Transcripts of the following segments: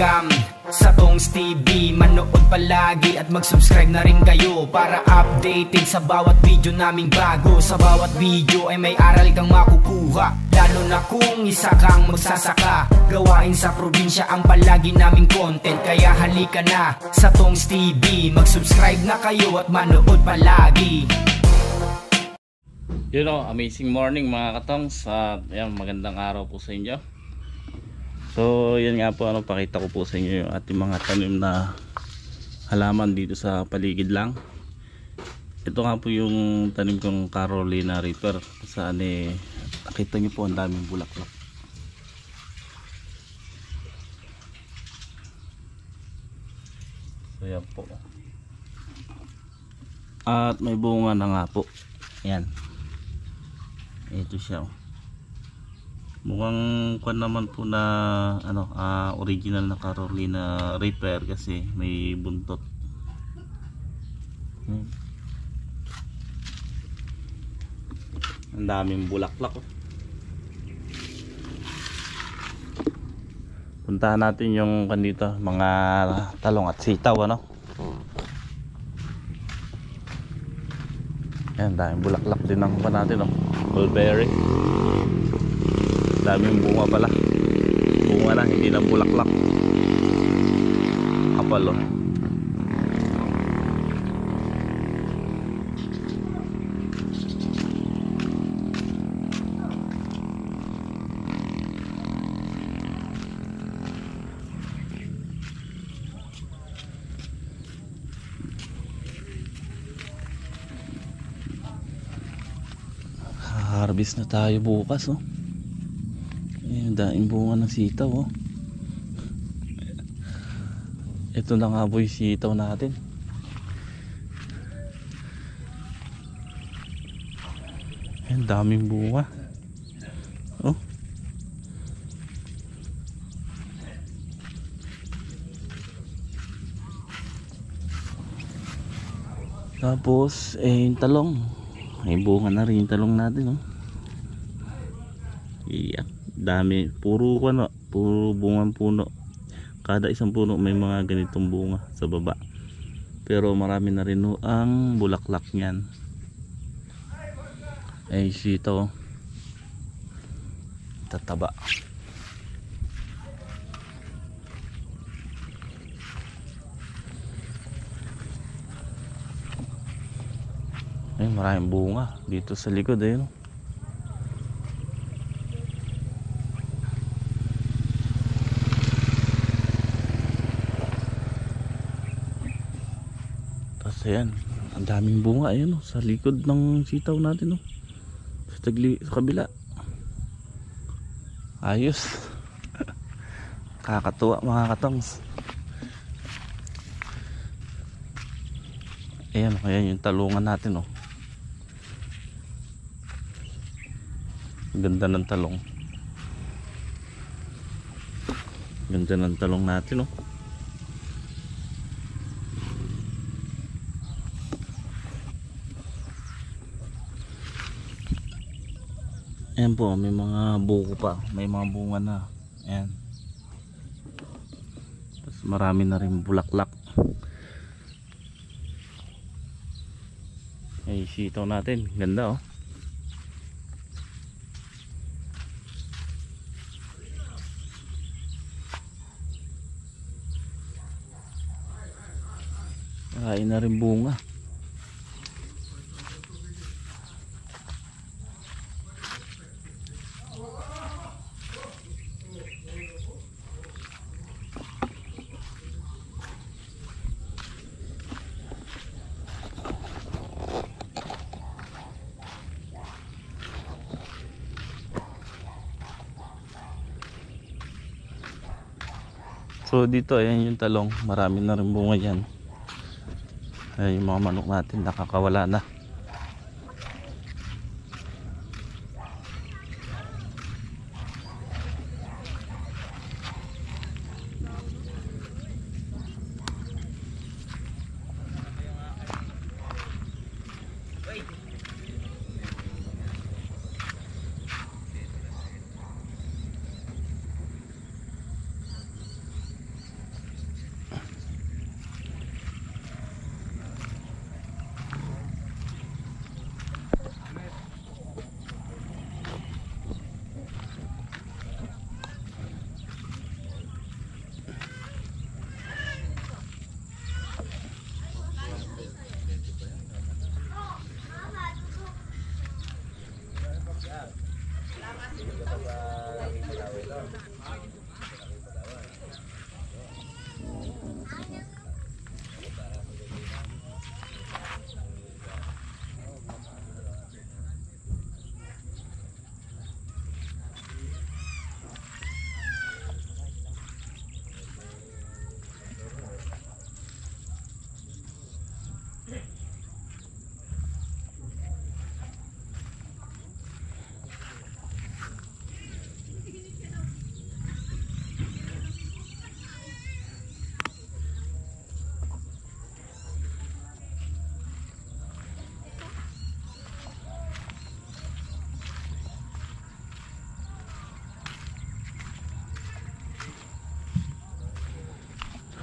welcome sa Tongs TV. Manood palagi at mag-subscribe na rin kayo para updated sa bawat video naming bago. Sa bawat video ay may aral kang makukuha, lalo na kung isa kang magsasaka. Gawain sa probinsya ang palagi naming content, kaya halika na sa Tongs TV. Mag-subscribe na kayo at manood palagi. You know, amazing morning mga katongs. Yan, magandang araw po sa inyo. So yan nga po, pakita ko po sa inyo yung ating mga tanim na halaman dito sa paligid lang. Ito nga po yung tanim kong Carolina Reaper. Saan nakita nyo po ang daming bulaklak. So yan po. At may bunga na nga po. Yan. Ito siya. Mukhang kwan naman po na original na Carolina Reaper kasi may buntot. Ang daming bulaklak. Puntahan natin yung kanito, mga talong at sitaw, Yan, daming bulaklak din ang pa natin, mulberry. Daming bunga pala. Bunga lang, hindi na bulaklak. Kapal, harvest na tayo bukas, Ayan, daing bunga ng sitaw, Ito na nga po yung sitaw natin. Ayan, daming bunga. Tapos yung talong, may bunga na rin yung talong natin, Yeah, dami, puro bungang puno. Kada isang puno may mga ganitong bunga sa baba. Pero marami na rin ang bulaklak niyan. Ay, sito. Tataba. Ay, maraming bunga dito sa likod, ayun. Ayan, ang daming bunga, ayun, sa likod ng sitaw natin, sa kabila. Ayos. Kakatuwa mga katongs. Ayan, kaya yung talungan natin, ganda ng talong. Ganda ng talong natin, Ayan po, may mga buko pa, may mga bunga na. Ayan. Tapos marami na rin bulaklak. Ay, sitaw natin, ganda, Kain na rin bunga. So dito, ayan yung talong, marami na rin bunga dyan. Ayan yung mga manok natin, nakakawala na.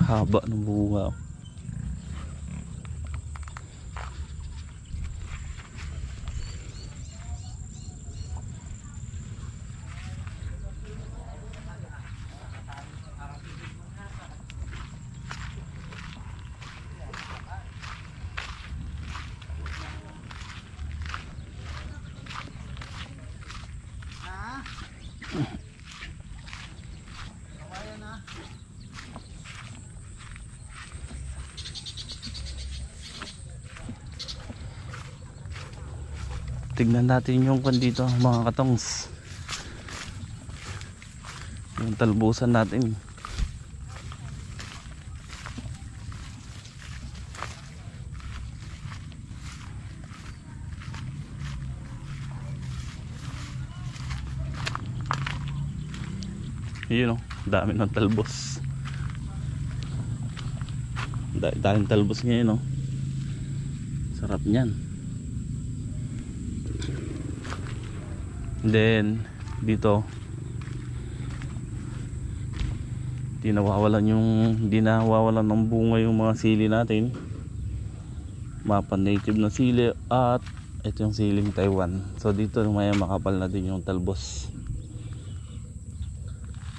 Haba ng bunga. Tignan natin yung kwan dito mga katongs, yung talbusan natin. Yun o, dami ng talbos. Daming talbos ngayon o. Sarap niyan. Then dito di nawawalan ng bunga yung mga sili natin. Mapa native na sili at ito yung siling Taiwan. So dito may makapal na din yung talbos.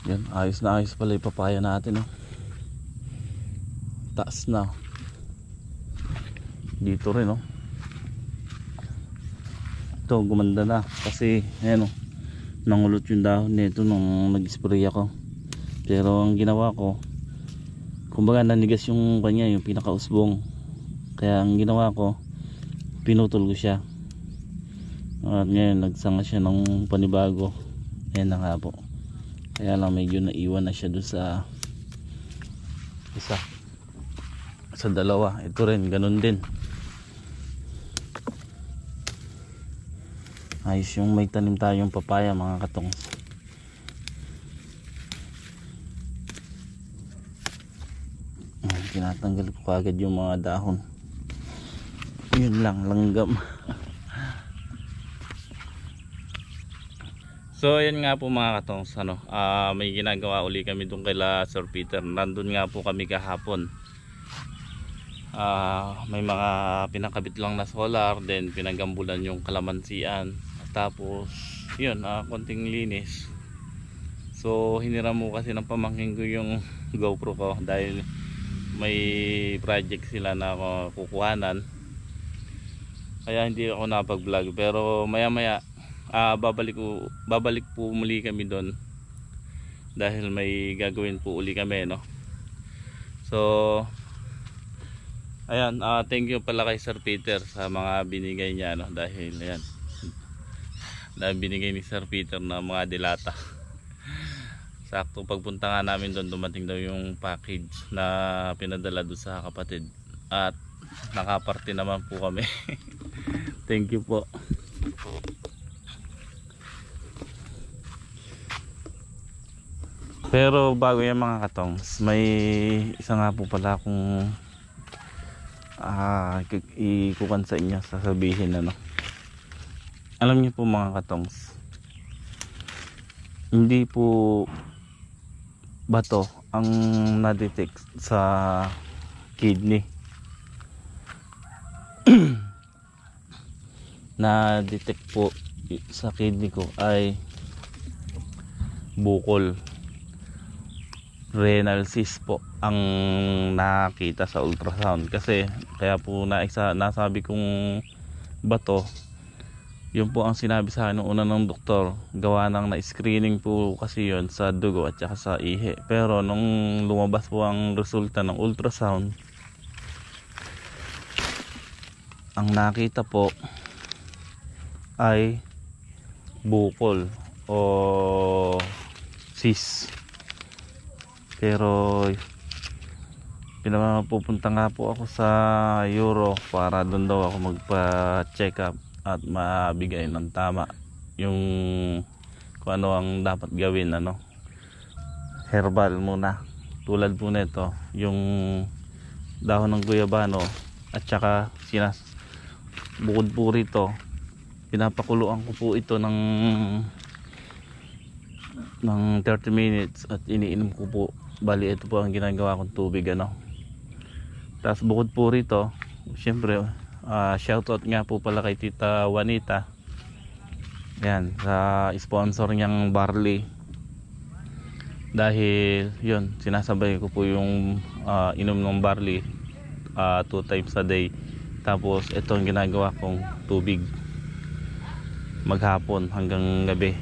Yan, ayos na ayos pala yung papaya natin, oh. Taas na dito rin, oh. Ito gumanda na kasi ayan, oh, nangulot yung dahon nito nung nag-spray ako. Pero ang ginawa ko, kumbaga nanigas yung kanya, yung pinakausbong. Kaya ang ginawa ko, pinutol ko siya. At ngayon nagsanga siya ng panibago. Ayan na nga po. Kaya lang medyo naiwan na siya doon sa isa, sa dalawa. Ito rin ganun din. Ayos yung may tanim tayong papaya mga katong. Tinatanggal ko agad yung mga dahon. Yun lang, langgam. So ayan nga po mga katong, may ginagawa uli kami doon kay Sir Peter. Nandun nga po kami kahapon. May mga pinakabit lang na solar, then pinagambulan yung kalamansian. Tapos yun, konting linis. So hiniram mo kasi ng pamangkin ko yung GoPro ko dahil may project sila na kukuhanan. Kaya hindi ako napag-vlog, pero maya maya babalik po muli kami doon dahil may gagawin po uli kami, no. So ayan, thank you pala kay Sir Peter sa mga binigay niya, no, dahil ayan, na binigay ni Sir Peter na mga dilata. Sakto pagpunta nga namin doon, dumating daw yung package na pinadala doon sa kapatid at nakaparte naman po kami. Thank you po. Pero bago yan mga katongs, may isa nga po pala akong ikukan sa inyo, sasabihin, ano. Alam niyo po mga katongs, hindi po bato ang na-detect sa kidney. Na-detect po sa kidney ko ay bukol, renal cyst po ang nakita sa ultrasound. Kasi kaya po nasabi kong bato Yun po ang sinabi sa akin nung una ng doktor, gawa ng na-screening po kasi yun sa dugo at saka sa ihi. Pero nung lumabas po ang resulta ng ultrasound, ang nakita po ay bukol o cyst. Pero pinapupunta nga po ako sa Euro para doon daw ako magpa-check up at mabigay ng tama yung kung ano ang dapat gawin, herbal muna, tulad po nito yung dahon ng guyabano at saka bukod po rito pinapakuluan ko po ito ng 30 minutes at iniinom ko po. Bali ito po ang ginagawa kong tubig, tapos bukod po rito syempre shoutout nga po pala kay Tita Juanita, yan, sa sponsor niyang barley, dahil yun sinasabay ko po yung inom ng barley 2 times a day. Tapos ito ang ginagawa kong tubig maghapon hanggang gabi.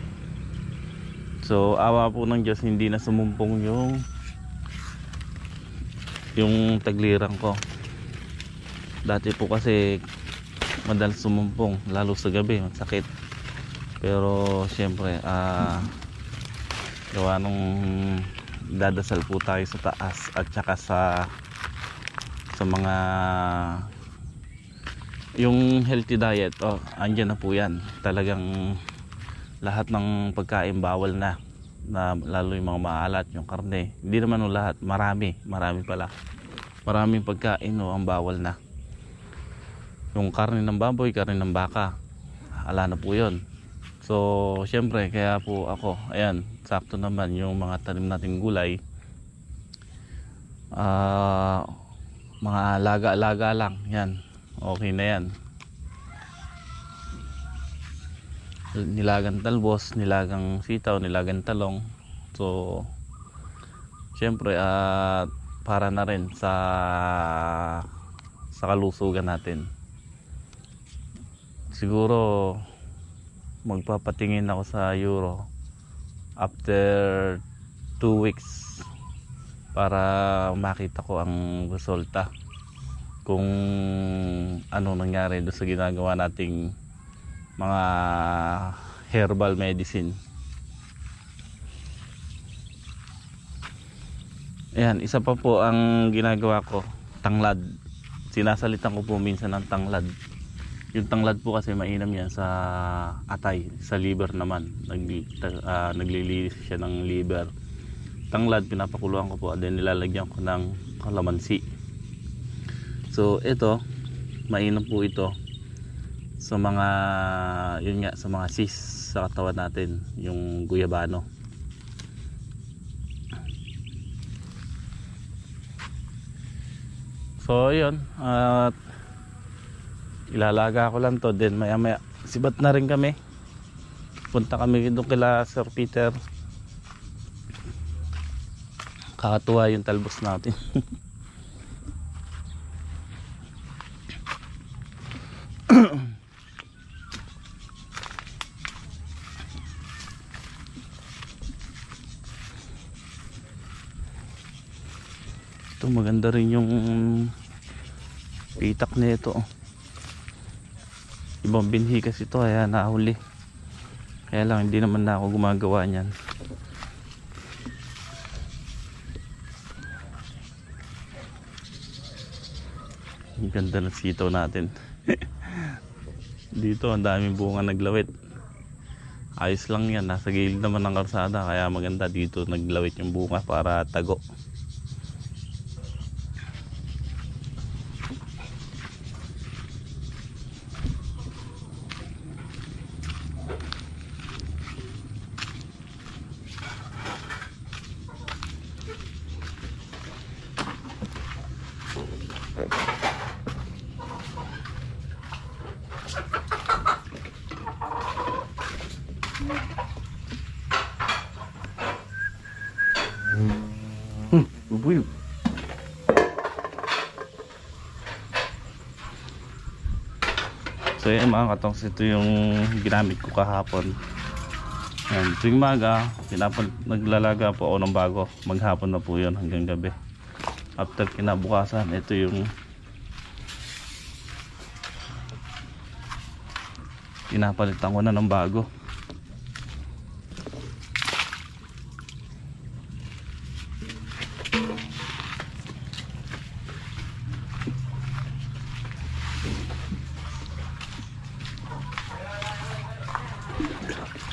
So awa po ng Diyos, hindi na sumumpong yung taglirang ko. Dati po kasi madalas sumumpong, lalo sa gabi, masakit. Pero siyempre gawa nung dadasal po tayo sa taas at saka sa mga yung healthy diet, andyan na po yan. Talagang lahat ng pagkain bawal na lalo yung mga maalat, yung karne. Hindi naman lahat, marami pala. Maraming pagkain ang bawal na. Yung karne ng baboy, karne ng baka, ala na po yun. So syempre kaya po ako, ayan, sakto naman yung mga tanim nating gulay, mga alaga-alaga lang yan, okay na yan. Nilagang talbos, nilagang sitaw, nilagang talong. So syempre para na rin sa kalusugan natin. Siguro magpapatingin ako sa Euro after 2 weeks para makita ko ang resulta kung ano nangyari doon sa ginagawa nating mga herbal medicine. Ayan, isa pa po ang ginagawa ko, tanglad. Sinasalitan ko po minsan ng tanglad. Yung tanglad po kasi mainam yan sa atay, sa liver naman. Naglilinis siya ng liver. Tanglad, pinapakuluan ko po at then nilalagyan ko ng kalamansi. So ito, mainam po ito sa mga, yun nga, sa mga cysts sa katawan natin, yung guyabano. So yun, at ilalaga ko lang to, then maya maya sibat na rin kami, punta kami doon kila Sir Peter. Kakatuwa yung talbos natin. Ito maganda rin yung pitak nito. Ibang binhi kasi ito, kaya nahuli. Kaya lang hindi naman na ako gumagawa niyan. Ang ganda ng sitaw natin. Dito ang daming bunga naglawit. Ayos lang yan, nasa gilid naman ng kalsada, kaya maganda dito naglawit yung bunga para tago. Uy. So yan mga katongs, ito yung ginamit ko kahapon. Yan, tuwing maga naglalaga po ako ng bago. Maghapon na po yun hanggang gabi. After kinabukasan, ito yung pinapalitan ko na ng bago.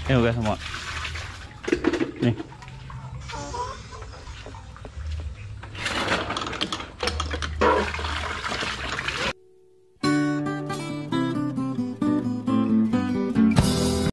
Ayo guys, semua nih